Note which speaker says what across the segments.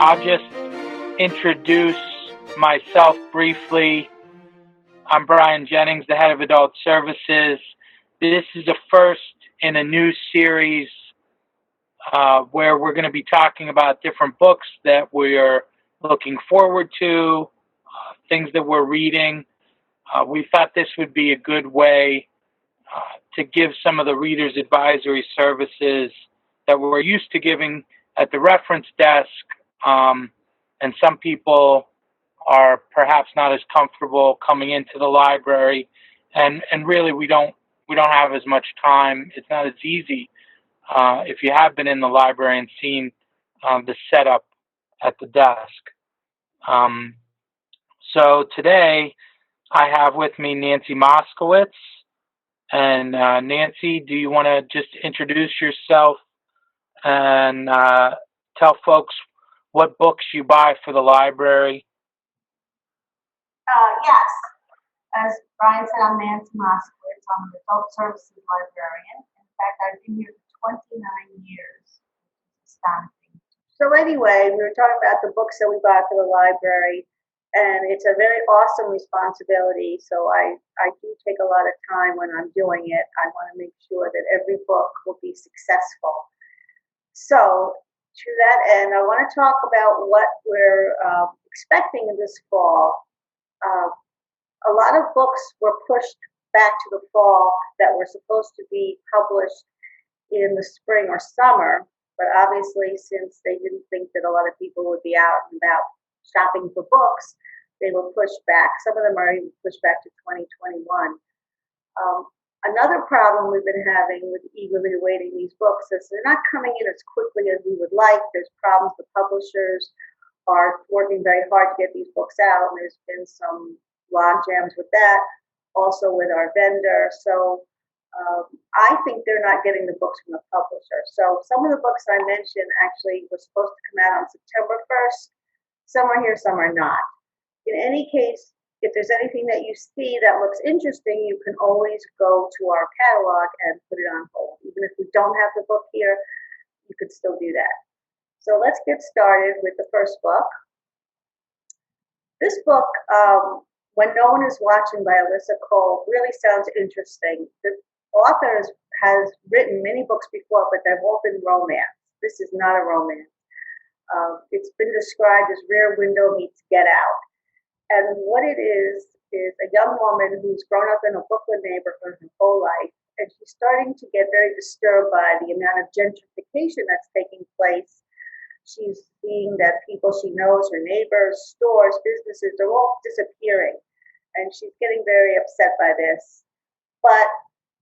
Speaker 1: I'll just introduce myself briefly. I'm Brian Jennings, the head of Adult Services. This is the first in a new series where we're going to be talking about different books that we're looking forward to, things that we're reading. We thought this would be a good way to give some of the readers advisory services that we're used to giving at the reference desk, and some people are perhaps not as comfortable coming into the library, and really we don't have as much time. It's not as easy if you have been in the library and seen the setup at the desk. So today I have with me Nancy Moskowitz. And Nancy, do you want to just introduce yourself and tell folks what books you buy for the library?
Speaker 2: Yes. As Brian said, I'm Nancy Moskowitz. I'm an adult services librarian. In fact, I've been here for 29 years. It's astonishing. So anyway, we were talking about the books that we buy for the library, and it's a very awesome responsibility. So I do take a lot of time when I'm doing it. I want to make sure that every book will be successful. So to that end, I want to talk about what we're expecting this fall. A lot of books were pushed back to the fall that were supposed to be published in the spring or summer, but obviously since they didn't think that a lot of people would be out and about shopping for books, they were pushed back. Some of them are even pushed back to 2021. Another problem we've been having with eagerly awaiting these books is they're not coming in as quickly as we would like. There's problems. The publishers are working very hard to get these books out, and there's been some log jams with that, also with our vendor. So I think they're not getting the books from the publisher. So some of the books I mentioned actually were supposed to come out on September 1st. Some are here, some are not. In any case, if there's anything that you see that looks interesting, you can always go to our catalog and put it on hold. Even if we don't have the book here, you could still do that. So let's get started with the first book. This book, When No One Is Watching by Alyssa Cole, really sounds interesting. The author has written many books before, but they've all been romance. This is not a romance. It's been described as Rear Window meets Get Out. And what it is a young woman who's grown up in a Brooklyn neighborhood her whole life, and she's starting to get very disturbed by the amount of gentrification that's taking place. She's seeing that people she knows, her neighbors, stores, businesses, they're all disappearing. And she's getting very upset by this. But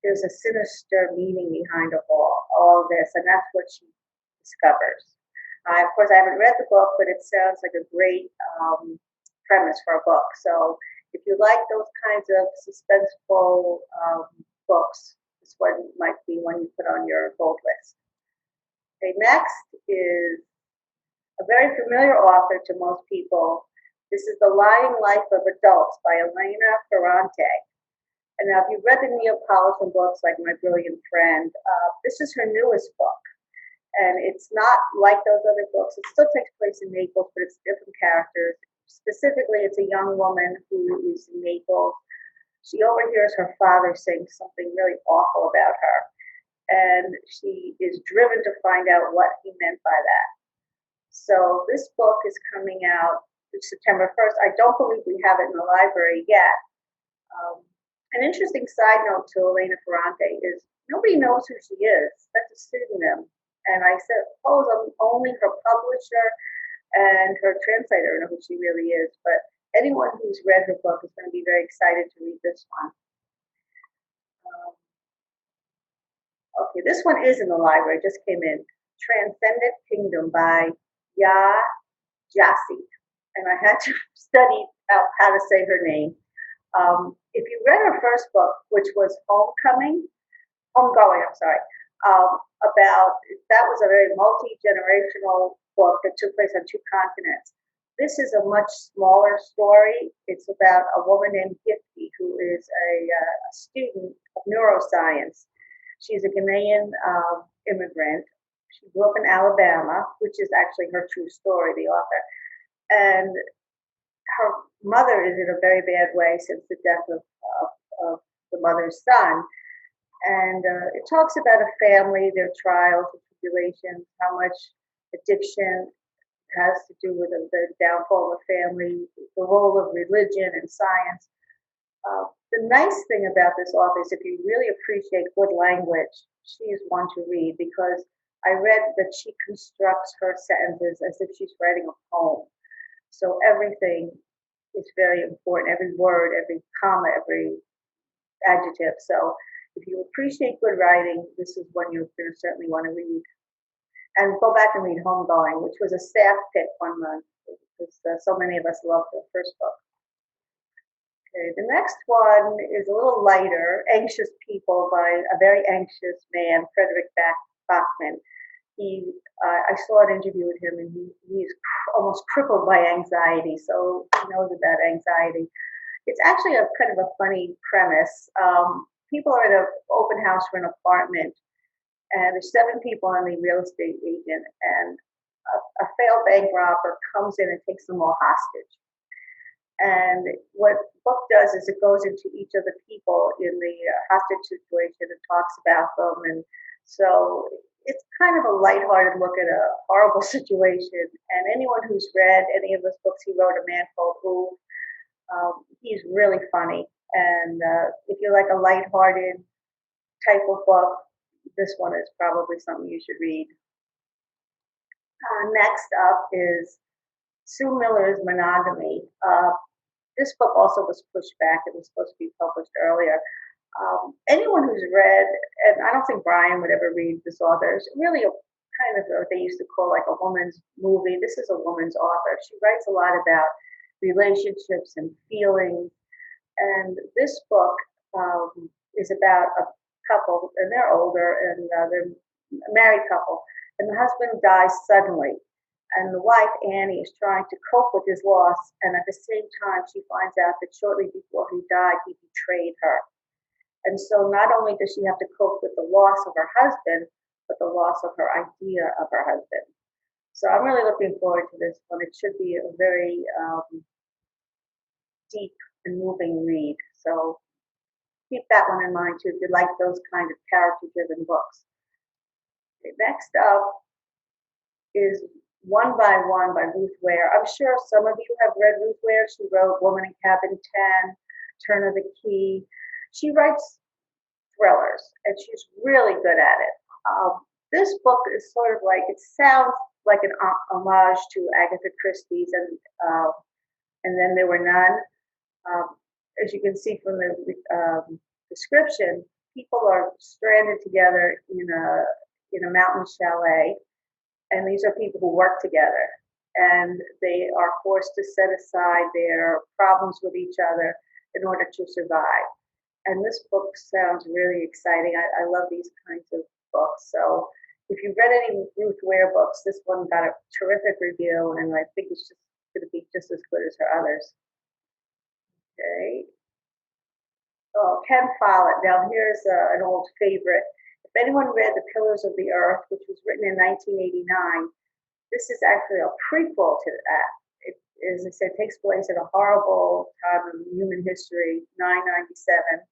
Speaker 2: there's a sinister meaning behind all of this, and that's what she discovers. Of course, I haven't read the book, but it sounds like a great premise for a book. So if you like those kinds of suspenseful books, this one might be one you put on your gold list. Okay, next is a very familiar author to most people. This is The Lying Life of Adults by Elena Ferrante. And now if you've read the Neapolitan books like My Brilliant Friend, this is her newest book. And it's not like those other books. It still takes place in Naples, but it's different characters. Specifically, it's a young woman who is in Naples. She overhears her father saying something really awful about her, and she is driven to find out what he meant by that. So this book is coming out September 1st. I don't believe we have it in the library yet. An interesting side note to Elena Ferrante is nobody knows who she is. That's a pseudonym. And I suppose only her publisher and her translator know who she really is, but anyone who's read her book is going to be very excited to read this one. Okay, this one is in the library, just came in. Transcendent Kingdom by Jassi. And I had to study out how to say her name. If you read her first book, which was Homegoing, that was a very multi-generational book that took place on 2 continents. This is a much smaller story. It's about a woman named Gifty, who is a student of neuroscience. She's a Ghanaian immigrant, She grew up in Alabama, which is actually her true story, the author. And her mother is in a very bad way since the death of the mother's son. And it talks about a family, their trials and tribulations, how much addiction has to do with the downfall of the family, the role of religion and science. The nice thing about this author is if you really appreciate good language, she is one to read, because I read that she constructs her sentences as if she's writing a poem. So everything is very important, every word, every comma, every adjective. So if you appreciate good writing, this is one you're going to certainly want to read. And go back and read Homegoing, which was a staff pick one month, because so many of us loved the first book. Okay, the next one is a little lighter, Anxious People by a very anxious man, Frederick Bachman. I saw an interview with him, and he's almost crippled by anxiety, so he knows about anxiety. It's actually a kind of a funny premise. People are at an open house for an apartment, and there's 7 people and the real estate agent, and a failed bank robber comes in and takes them all hostage. And what the book does is it goes into each of the people in the hostage situation and talks about them. And so it's kind of a lighthearted look at a horrible situation. And anyone who's read any of his books, he wrote A Man Called Weve. He's really funny. And if you like a lighthearted type of book, this one is probably something you should read. Next up is Sue Miller's Monogamy. This book also was pushed back. It was supposed to be published earlier. Anyone who's read, and I don't think Brian would ever read this author, it's really a kind of what they used to call like a woman's movie. This is a woman's author. She writes a lot about relationships and feelings. And this book is about a couple, and they're older, and they're a married couple, and the husband dies suddenly. And the wife, Annie, is trying to cope with his loss, and at the same time, she finds out that shortly before he died, he betrayed her. And so not only does she have to cope with the loss of her husband, but the loss of her idea of her husband. So I'm really looking forward to this one. It should be a very deep and moving read. So keep that one in mind too if you like those kind of character-driven books. Okay, next up is One by One by Ruth Ware. I'm sure some of you have read Ruth Ware. She wrote Woman in Cabin 10, Turn of the Key. She writes thrillers, and she's really good at it. This book is sort of like, it sounds like an homage to Agatha Christie's and Then There Were None. As you can see from the description, people are stranded together in a mountain chalet. And these are people who work together, and they are forced to set aside their problems with each other in order to survive. And this book sounds really exciting. I love these kinds of books. So if you've read any Ruth Ware books, this one got a terrific review, and I think it's just going to be just as good as her others. Okay. Oh, Ken Follett. Now here's an old favorite. If anyone read The Pillars of the Earth, which was written in 1989, this is actually a prequel to that. It, as I said, takes place at a horrible time in human history, 997,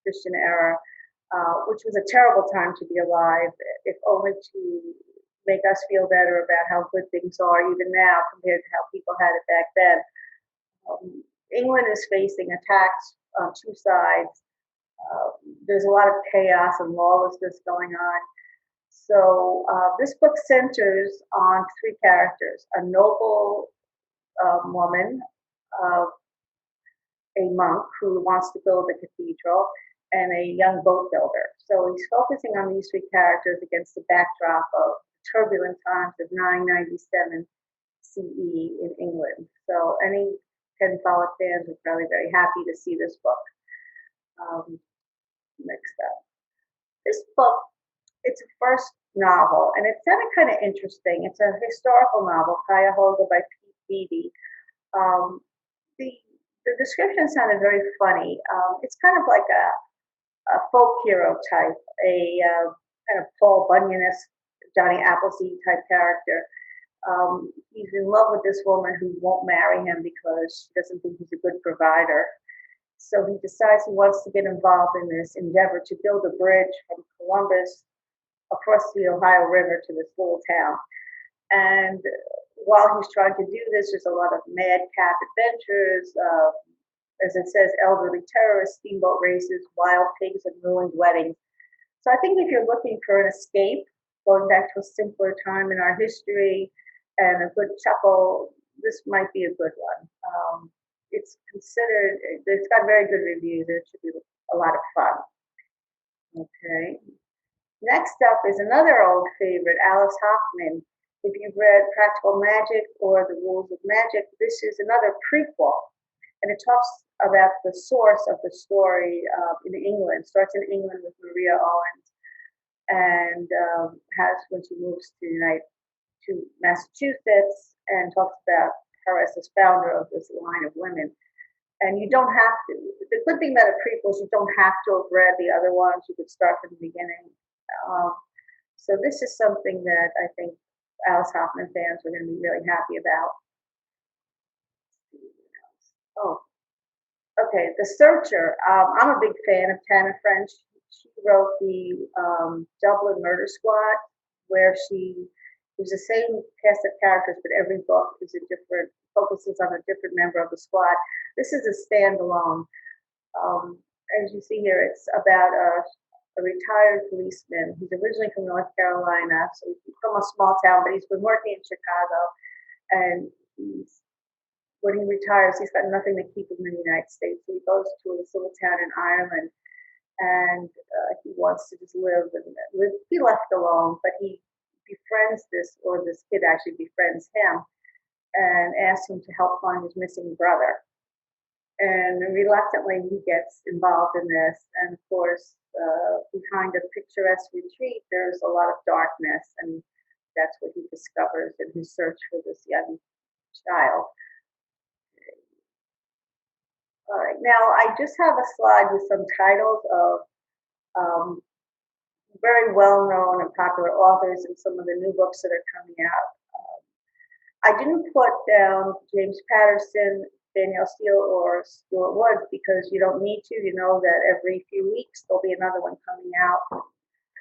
Speaker 2: Christian era, which was a terrible time to be alive, if only to make us feel better about how good things are even now compared to how people had it back then. England is facing attacks on 2 sides. There's a lot of chaos and lawlessness going on. So this book centers on 3 characters: a noble woman, a monk who wants to build a cathedral, and a young boat builder. So he's focusing on these 3 characters against the backdrop of turbulent times of 997 CE in England. So any Ken Follett fans are probably very happy to see this book. Next up. This book, it's a first novel, and it sounded kind of interesting. It's a historical novel, Cuyahoga by Pete Beattie. The description sounded very funny. It's kind of like a folk hero type, a kind of Paul Bunyan-esque Johnny Appleseed type character. He's in love with this woman who won't marry him because she doesn't think he's a good provider. So he decides he wants to get involved in this endeavor to build a bridge from Columbus across the Ohio River to this little town. And while he's trying to do this, there's a lot of madcap adventures, as it says, elderly terrorists, steamboat races, wild pigs, and ruined weddings. So I think if you're looking for an escape, going back to a simpler time in our history and a good chuckle, this might be a good one. It's got very good reviews, and it should be a lot of fun. Okay. Next up is another old favorite, Alice Hoffman. If you've read Practical Magic or The Rules of Magic, this is another prequel, and it talks about the source of the story in England. Starts in England with Maria Owens, and has when she moves to Massachusetts, and talks about her as this founder of this line of women. And you don't have to. The good thing about a prequel is you don't have to have read the other ones. You could start from the beginning. So this is something that I think Alice Hoffman fans are going to be really happy about. Oh, okay. The Searcher. I'm a big fan of Tana French. She wrote the Dublin Murder Squad, where she was the same cast of characters, but every book is focuses on a different member of the squad. This is a standalone. As you see here, it's about a retired policeman. He's originally from North Carolina, so he's from a small town, but he's been working in Chicago. And when he retires, he's got nothing to keep him in the United States. So he goes to this little town in Ireland, and he wants to just be left alone. But he befriends this kid actually befriends him and asks him to help find his missing brother. And reluctantly, he gets involved in this. And of course, behind a picturesque retreat, there's a lot of darkness, and that's what he discovers in his search for this young child. All right, now I just have a slide with some titles of very well-known and popular authors and some of the new books that are coming out. I didn't put down James Patterson, Danielle Steele, or Stuart Woods because you don't need to. You know that every few weeks there'll be another one coming out.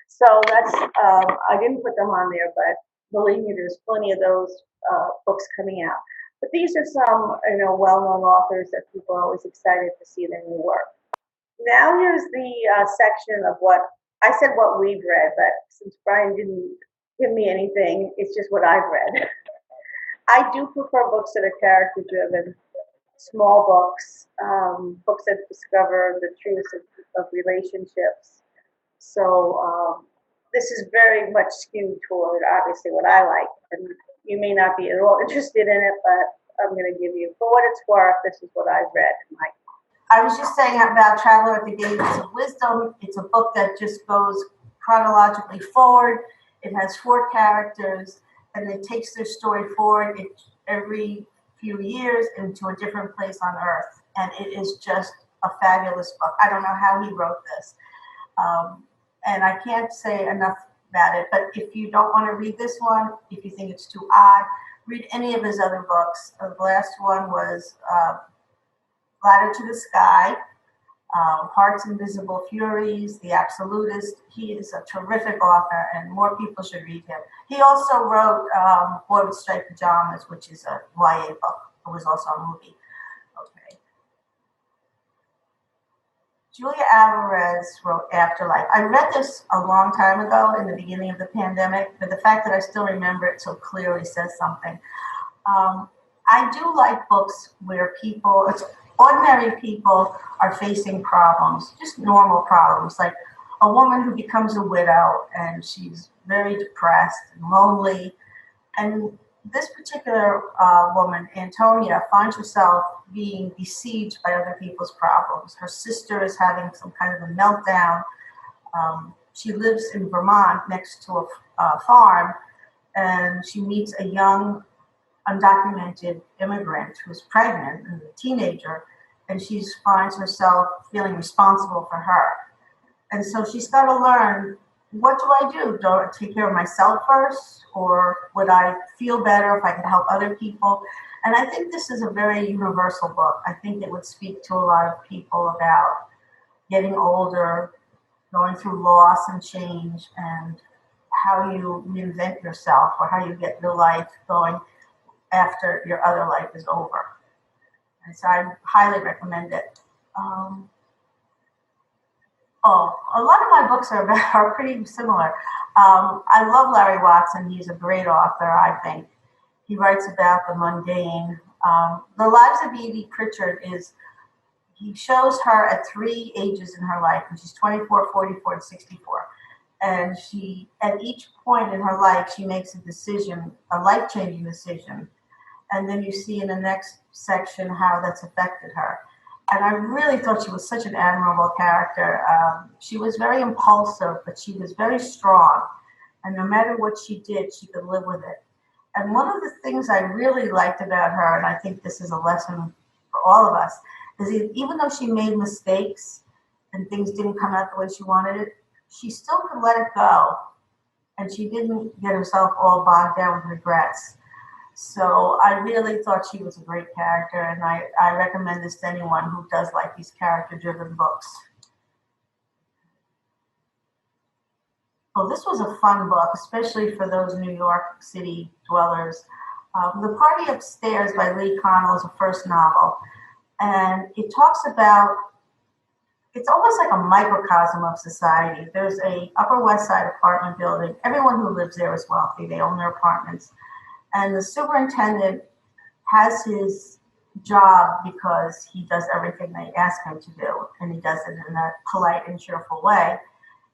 Speaker 2: So that's I didn't put them on there, but believe me, there's plenty of those books coming out. But these are some well-known authors that people are always excited to see their new work. Now here's the section of what we've read, but since Brian didn't give me anything, it's just what I've read. I do prefer books that are character-driven, small books, books that discover the truths of relationships. So this is very much skewed toward, obviously, what I like. And you may not be at all interested in it, but I'm going to give you, for what it's worth, this is what I've read.
Speaker 3: I was just saying about Traveler at the Gates of Wisdom. It's a book that just goes chronologically forward. It has 4 characters, and it takes their story forward every few years into a different place on Earth. And it is just a fabulous book. I don't know how he wrote this. And I can't say enough about it. But if you don't want to read this one, if you think it's too odd, read any of his other books. The last one was Ladder to the Sky, Heart's Invisible Furies, The Absolutist. He is a terrific author, and more people should read him. He also wrote Boy with Striped Pajamas, which is a YA book. It was also a movie. Okay. Julia Alvarez wrote Afterlife. I read this a long time ago in the beginning of the pandemic, but the fact that I still remember it so clearly says something. I do like books where ordinary people are facing problems, just normal problems, like a woman who becomes a widow and she's very depressed and lonely. And this particular woman, Antonia, finds herself being besieged by other people's problems. Her sister is having some kind of a meltdown. She lives in Vermont next to a farm, and she meets a young undocumented immigrant who's pregnant and a teenager, and she finds herself feeling responsible for her. And so she's got to learn what do I do? Do I take care of myself first, or would I feel better if I could help other people? And I think this is a very universal book. I think it would speak to a lot of people about getting older, going through loss and change, and how you reinvent yourself or how you get your life going after your other life is over. And so I highly recommend it. A lot of my books are pretty similar. I love Larry Watson. He's a great author, I think. He writes about the mundane. The Lives of Evie Pritchard he shows her at 3 ages in her life, and she's 24, 44, and 64. And at each point in her life, she makes a decision, a life-changing decision. And then you see in the next section how that's affected her. And I really thought she was such an admirable character. She was very impulsive, but she was very strong. And no matter what she did, she could live with it. And one of the things I really liked about her, and I think this is a lesson for all of us, is even though she made mistakes and things didn't come out the way she wanted it, she still could let it go. And she didn't get herself all bogged down with regrets. So I really thought she was a great character, and I recommend this to anyone who does like these character-driven books. Oh, this was a fun book, especially for those New York City dwellers. The Party Upstairs by Lee Connell is a first novel, and it talks about, it's almost like a microcosm of society. There's a Upper West Side apartment building. Everyone who lives there is wealthy. They own their apartments. And the superintendent has his job because he does everything they ask him to do, and he does it in a polite and cheerful way.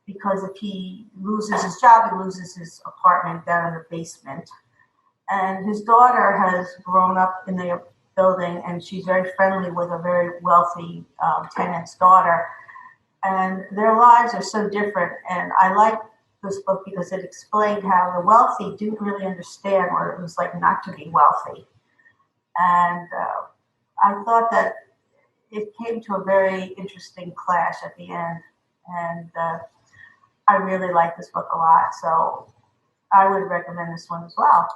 Speaker 3: Because if he loses his job, he loses his apartment down in the basement. And his daughter has grown up in the building, and she's very friendly with a very wealthy tenant's daughter. And their lives are so different. And I like this book because it explained how the wealthy didn't really understand what it was like not to be wealthy. And I thought that it came to a very interesting clash at the end. And I really like this book a lot. So I would recommend this one as well.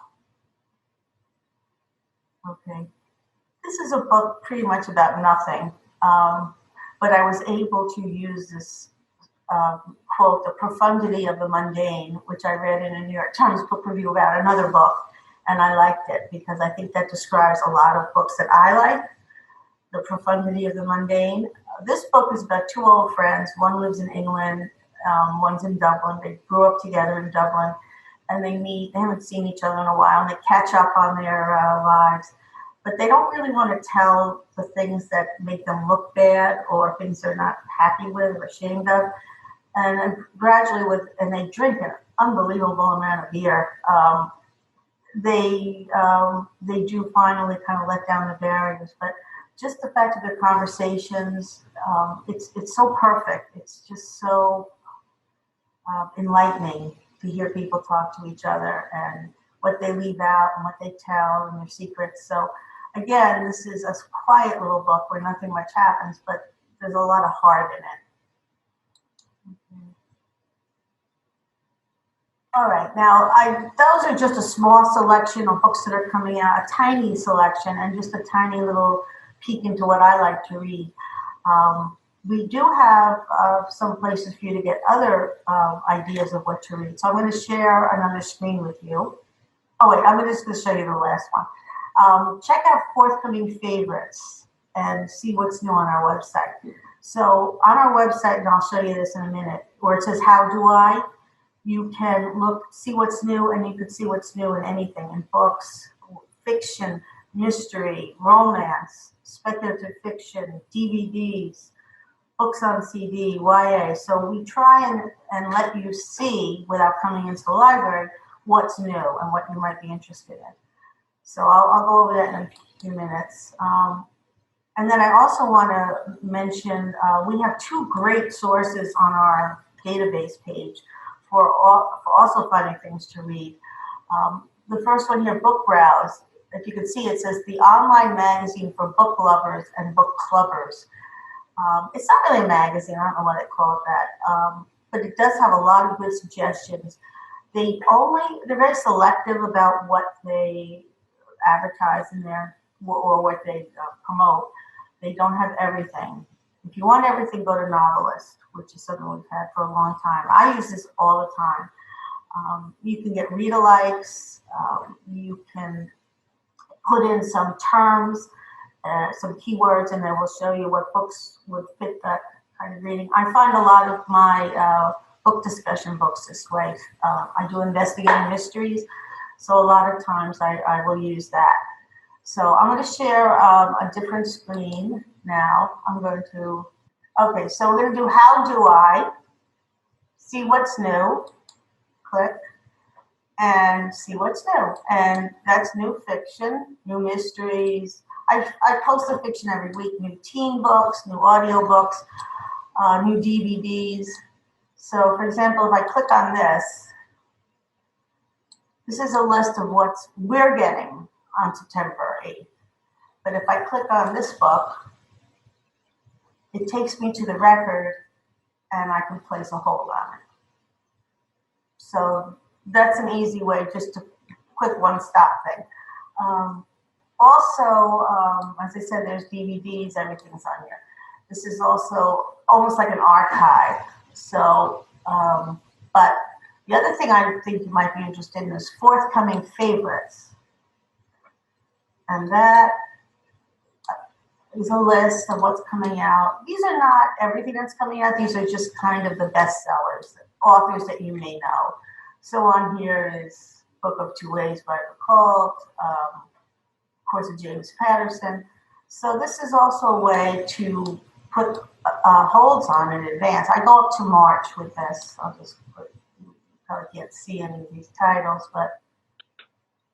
Speaker 3: Okay. This is a book pretty much about nothing. But I was able to use this quote, "The Profundity of the Mundane," which I read in a New York Times book review about another book. And I liked it because I think that describes a lot of books that I like. The Profundity of the Mundane. This book is about 2 old friends. One lives in England, one's in Dublin. They grew up together in Dublin, and they meet. They haven't seen each other in a while, and they catch up on their lives. But they don't really want to tell the things that make them look bad or things they're not happy with or ashamed of. And gradually, and they drink an unbelievable amount of beer. They do finally kind of let down the barriers, but just the fact of their conversations, it's so perfect. It's just so enlightening to hear people talk to each other and what they leave out and what they tell and their secrets. So again, this is a quiet little book where nothing much happens, but there's a lot of heart in it. All right, now those are just a small selection of books that are coming out, a tiny selection, and just a tiny little peek into what I like to read. We do have some places for you to get other ideas of what to read. So I'm going to share another screen with you. Oh wait, I'm just going to show you the last one. Check out forthcoming favorites and see what's new on our website. So on our website, and I'll show you this in a minute, where it says "How do I?" you can see what's new, and you can see what's new in anything, in books, fiction, mystery, romance, speculative fiction, DVDs, books on CD, YA. So we try and let you see, without coming into the library, what's new and what you might be interested in. So I'll go over that in a few minutes. And then I also want to mention, we have 2 great sources on our database page for also finding things to read. The first one here, BookBrowse. If you can see, it says the online magazine for book lovers and book clubbers. It's not really a magazine. I don't know why they call it that. but it does have a lot of good suggestions. They're very selective about what they advertise in there or what they promote. They don't have everything. If you want everything, go to Novelist, which is something we've had for a long time. I use this all the time. You can get read-alikes. You can put in some terms, some keywords, and then we'll show you what books would fit that kind of reading. I find a lot of my book discussion books this way. I do investigating mysteries, so a lot of times I will use that. So I'm going to share a different screen now. Okay, so we're going to do How Do I? See what's new. Click. And see what's new. And that's new fiction, new mysteries. I post a fiction every week, new teen books, new audio books, new DVDs. So for example, if I click on this is a list of what we're getting on September 8th. But if I click on this book, it takes me to the record and I can place a hold on it. So that's an easy way, just to quick one-stop thing. Also, as I said, there's DVDs, everything's on here. This is also almost like an archive. So, but the other thing I think you might be interested in is forthcoming favorites. And that is a list of what's coming out. These are not everything that's coming out. These are just kind of the bestsellers, authors that you may know. So on here is Book of Two Ways by Recalled, Course of James Patterson. So this is also a way to put holds on in advance. I go up to March with this. I'll just put, you probably can't see any of these titles, but.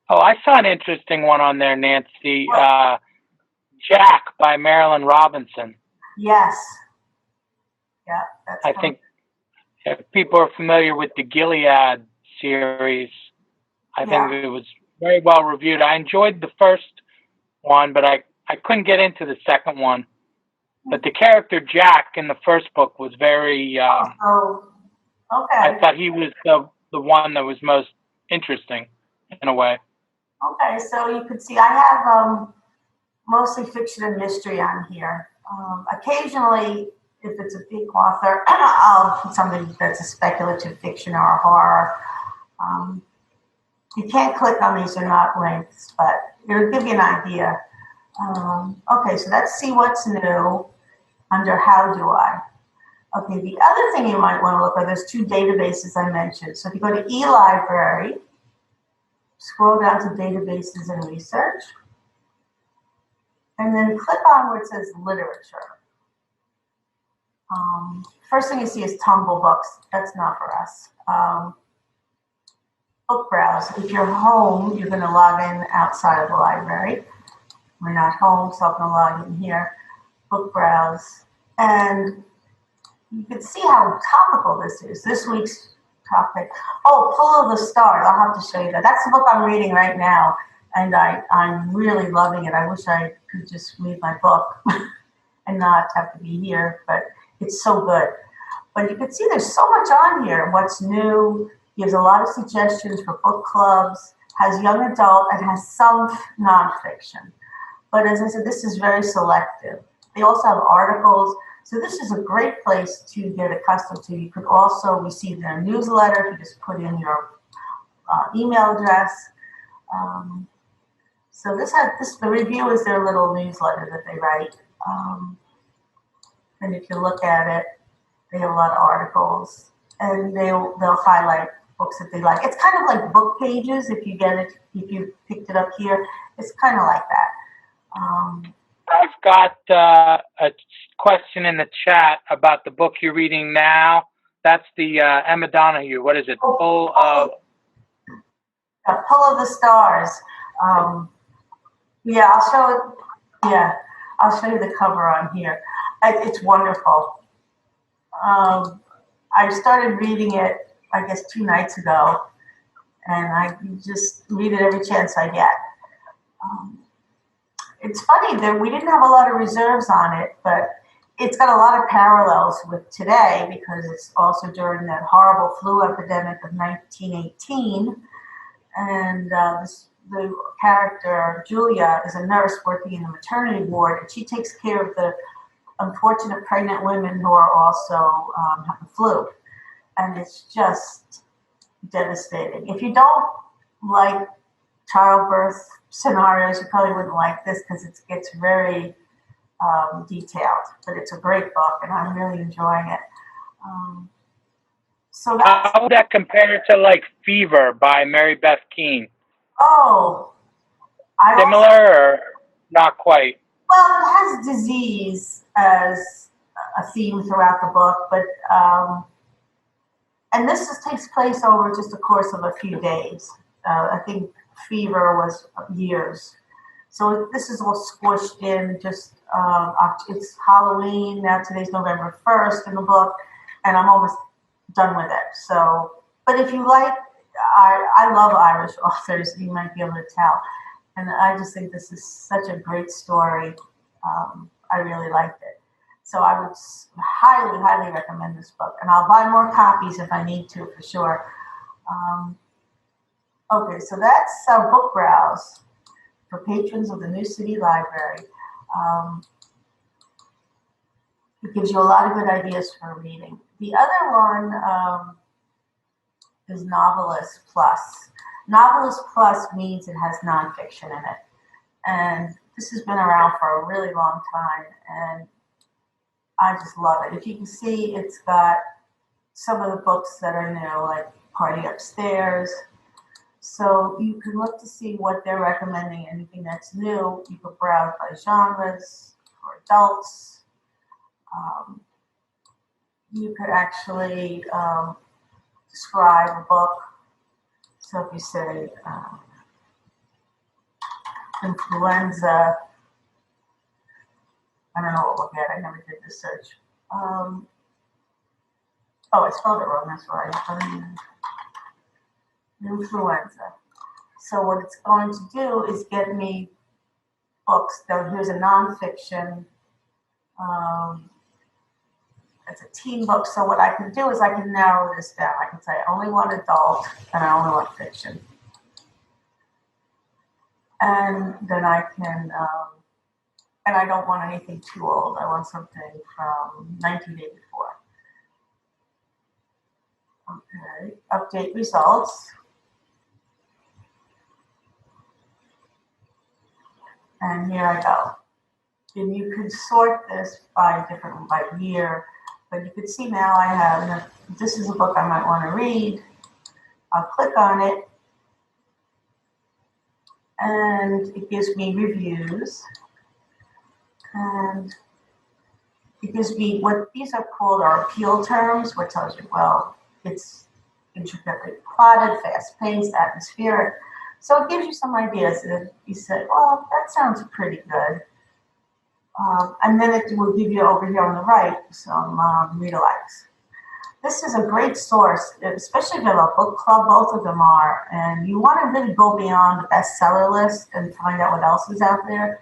Speaker 1: Oh, I saw an interesting one on there, Nancy. Jack by Marilyn Robinson.
Speaker 3: Yes. Yeah.
Speaker 1: I think if people are familiar with the Gilead series, I think it was very well reviewed. I enjoyed the first one, but I couldn't get into the second one. But the character Jack in the first book was very.
Speaker 3: Okay.
Speaker 1: I thought he was the one that was most interesting, in a way.
Speaker 3: Okay, so you could see I have mostly fiction and mystery on here. Occasionally, if it's a big author, I'll put something that's a speculative fiction or a horror. You can't click on these; they're not links, but it'll give you an idea. Okay, so let's see what's new under How Do I? Okay, the other thing you might want to look at, there's two databases I mentioned. So if you go to eLibrary, scroll down to Databases and Research, and then click on where it says Literature. First thing you see is Tumble Books. That's not for us. BookBrowse. If you're home, you're going to log in outside of the library. We're not home, so I'm going to log in here. BookBrowse. And you can see how topical this is. This week's topic. Oh, Full of the Stars. I'll have to show you that. That's the book I'm reading right now, and I'm really loving it. I wish I could just read my book and not have to be here, but it's so good. But you can see there's so much on here. What's new, gives a lot of suggestions for book clubs, has young adult, and has some nonfiction. But as I said, this is very selective. They also have articles. So this is a great place to get accustomed to. You could also receive their newsletter if you just put in your email address. So the review is their little newsletter that they write. And if you look at it, they have a lot of articles, and they'll highlight books that they like. It's kind of like book pages. If you picked it up here, it's kind of like that.
Speaker 1: I've got a question in the chat about the book you're reading now. That's the Emma Donoghue. What is it? Full of
Speaker 3: the Stars. Yeah, I'll show it. Yeah, I'll show you the cover on here. It's wonderful. I started reading it, I guess, 2 nights ago, and I just read it every chance I get. It's funny that we didn't have a lot of reserves on it, but it's got a lot of parallels with today because it's also during that horrible flu epidemic of 1918. And the character, Julia, is a nurse working in the maternity ward, and she takes care of the unfortunate pregnant women who are also have the flu. And it's just devastating. If you don't like childbirth scenarios, you probably wouldn't like this because it gets very detailed. But it's a great book, and I'm really enjoying it. So that's...
Speaker 1: How would that compare to like Fever by Mary Beth Keane?
Speaker 3: Oh,
Speaker 1: Similar or not quite?
Speaker 3: Well, it has disease as a theme throughout the book, but and this takes place over just the course of a few days. I think Fever was years. So this is all squished in just, it's Halloween, now today's November 1st in the book, and I'm almost done with it. So, but if you like, I love Irish authors, you might be able to tell. And I just think this is such a great story. I really liked it. So I would highly, highly recommend this book. And I'll buy more copies if I need to, for sure. Okay, so that's BookBrowse for patrons of the New City Library. It gives you a lot of good ideas for reading. The other one is Novelist Plus. Novelist Plus means it has nonfiction in it. And this has been around for a really long time, and I just love it. If you can see, it's got some of the books that are new, like Party Upstairs. So you can look to see what they're recommending, anything that's new. You could browse by genres for adults. You could actually describe a book. So if you say influenza, I don't know what we'll get. I never did this search. Oh, I spelled it wrong. That's right. Influenza. So what it's going to do is get me books. Now here's a nonfiction. It's a teen book. So what I can do is I can narrow this down. I can say I only want adult and I only want fiction. And then I can, and I don't want anything too old. I want something from 1984. Okay, update results. And here I go. And you can sort this by year, but you can see now I have, this is a book I might want to read. I'll click on it, and it gives me reviews. And it gives me what these are called are appeal terms, which tells you, well, it's intricately plotted, fast-paced, atmospheric. So it gives you some ideas. And you say, well, that sounds pretty good. And then it will give you over here on the right some read-alikes. This is a great source, especially if you have a book club, both of them are, and you want to really go beyond the bestseller list and find out what else is out there,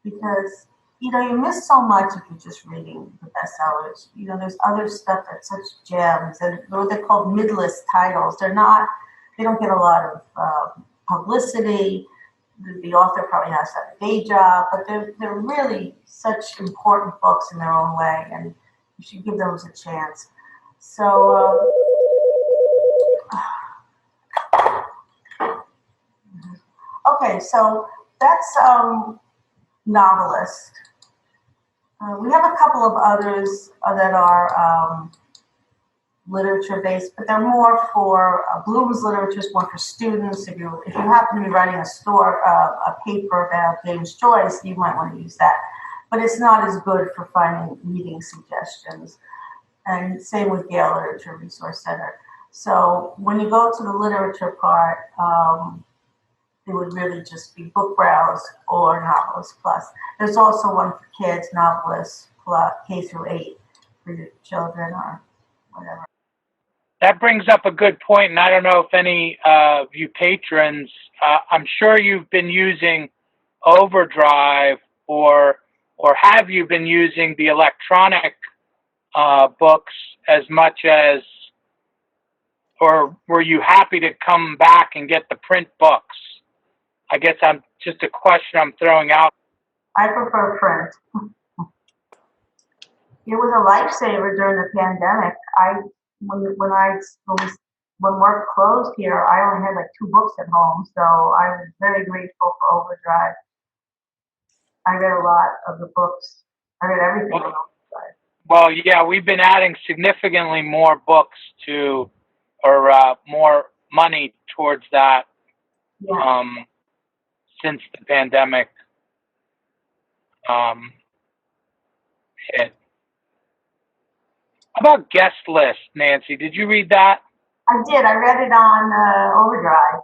Speaker 3: because you miss so much if you're just reading the bestsellers. There's other stuff that's such gems, and what they're called mid-list titles. They don't get a lot of publicity. The author probably has a day job, but they're really such important books in their own way, and you should give those a chance. So, okay, so that's Novelist. We have a couple of others that are literature-based, but they're more for Bloom's literature is more for students. If you happen to be writing a paper about James Joyce, you might want to use that. But it's not as good for finding reading suggestions. And same with Yale Literature Resource Center. So when you go to the literature part, it would really just be BookBrowse or Novelist Plus. There's also one for kids, Novelist Plus, K through 8 for your children or whatever.
Speaker 1: That brings up a good point, and I don't know if any of you patrons, I'm sure you've been using Overdrive or or have you been using the electronic books as much as, or were you happy to come back and get the print books? I guess I'm just a question I'm throwing out.
Speaker 3: I prefer print. It was a lifesaver during the pandemic. When work closed here, I only had like 2 books at home, so I was very grateful for Overdrive. I read a lot of the books. I read everything on Overdrive.
Speaker 1: Well, yeah, we've been adding significantly more books to, or more money towards that
Speaker 3: Yeah.
Speaker 1: since the pandemic hit. How about Guest List, Nancy? Did you read that?
Speaker 3: I did. I read it on Overdrive.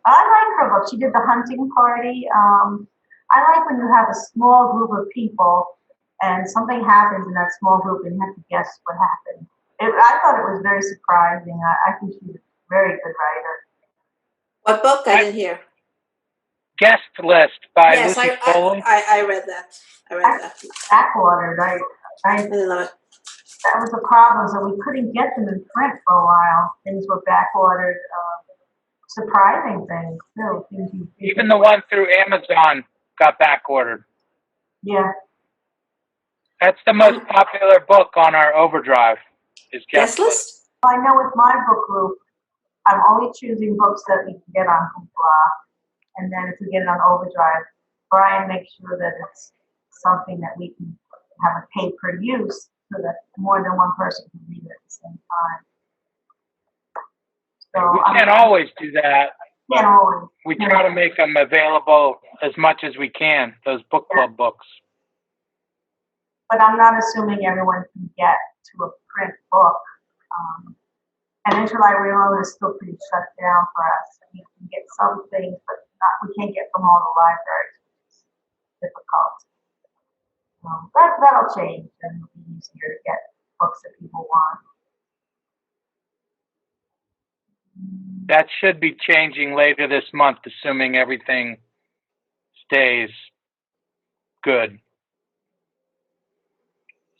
Speaker 3: I like her book. She did The Hunting Party. I like when you have a small group of people and something happens in that small group and you have to guess what happened. I thought it was very surprising. I think she's a very good writer.
Speaker 4: What book? I didn't hear.
Speaker 1: Guest List by
Speaker 4: Yes,
Speaker 1: Lucy Foley.
Speaker 4: I read that. I read that.
Speaker 3: Backwatered.
Speaker 4: I didn't love it.
Speaker 3: That was the problem. So we couldn't get them in print for a while. Things were backwatered. Surprising things too.
Speaker 1: Even the one through Amazon got backordered.
Speaker 3: Yeah.
Speaker 1: That's the most popular book on our Overdrive. Is Guest List.
Speaker 3: I know with my book group, I'm only choosing books that we can get on BookBrowse, and then if we get it on Overdrive, Brian makes sure that it's something that we can have a pay per use so that more than one person can read it at the same time. So
Speaker 1: we can't always do that.
Speaker 3: Can't always.
Speaker 1: We try to make them available as much as we can, those book club books.
Speaker 3: But I'm not assuming everyone can get to a print book. And Interlibrary alone is still pretty shut down for us. We can get some things, but we can't get from all the libraries, which is difficult. That'll change, and it'll be easier to get books that people want.
Speaker 1: That should be changing later this month, assuming everything stays good.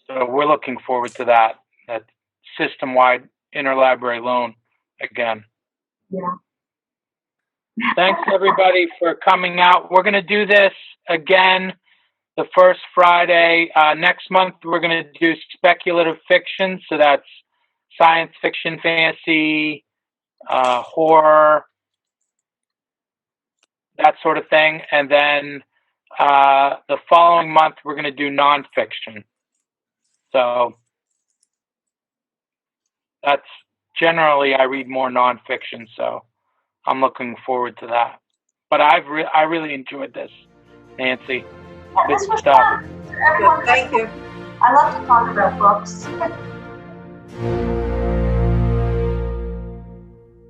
Speaker 1: So we're looking forward to that system-wide interlibrary loan again.
Speaker 3: Yeah.
Speaker 1: Thanks, everybody, for coming out. We're going to do this again the first Friday. Next month, we're going to do speculative fiction. So that's science fiction, fantasy, horror, that sort of thing. And then the following month, we're going to do nonfiction. So that's generally, I read more nonfiction, so I'm looking forward to that. But I really enjoyed this, Nancy.
Speaker 3: This was
Speaker 1: stuff.
Speaker 3: fun. Everyone,
Speaker 4: Thank you.
Speaker 3: I love to talk about books.